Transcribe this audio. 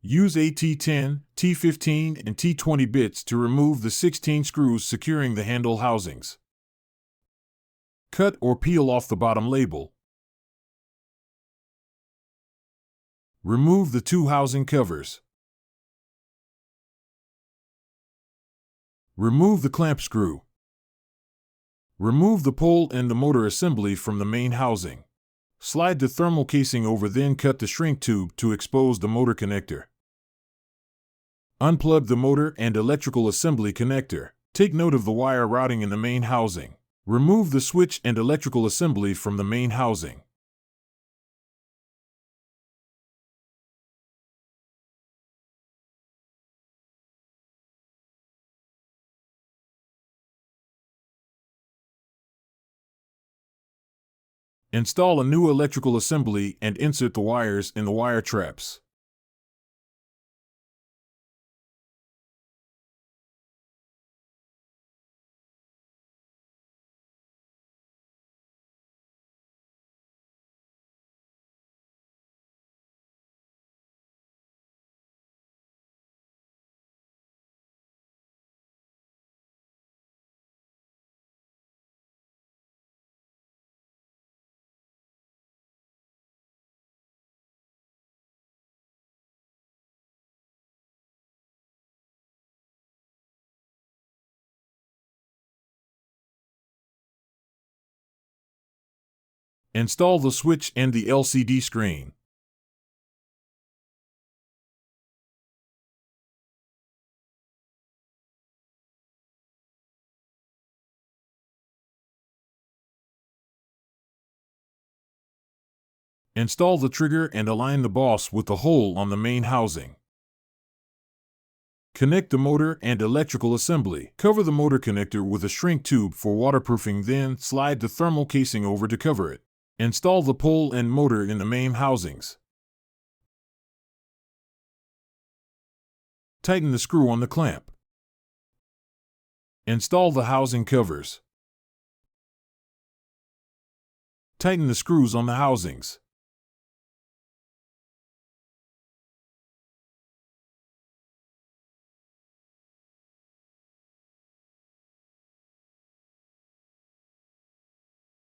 Use a T10, T15, and T20 bits to remove the 16 screws securing the handle housings. Cut or peel off the bottom label. Remove the 2 housing covers. Remove the clamp screw. Remove the pole and the motor assembly from the main housing. Slide the thermal casing over, then cut the shrink tube to expose the motor connector. Unplug the motor and electrical assembly connector. Take note of the wire routing in the main housing. Remove the switch and electrical assembly from the main housing. Install a new electrical assembly and insert the wires in the wire traps. Install the switch and the LCD screen. Install the trigger and align the boss with the hole on the main housing. Connect the motor and electrical assembly. Cover the motor connector with a shrink tube for waterproofing, then slide the thermal casing over to cover it. Install the pole and motor in the main housings. Tighten the screw on the clamp. Install the housing covers. Tighten the screws on the housings.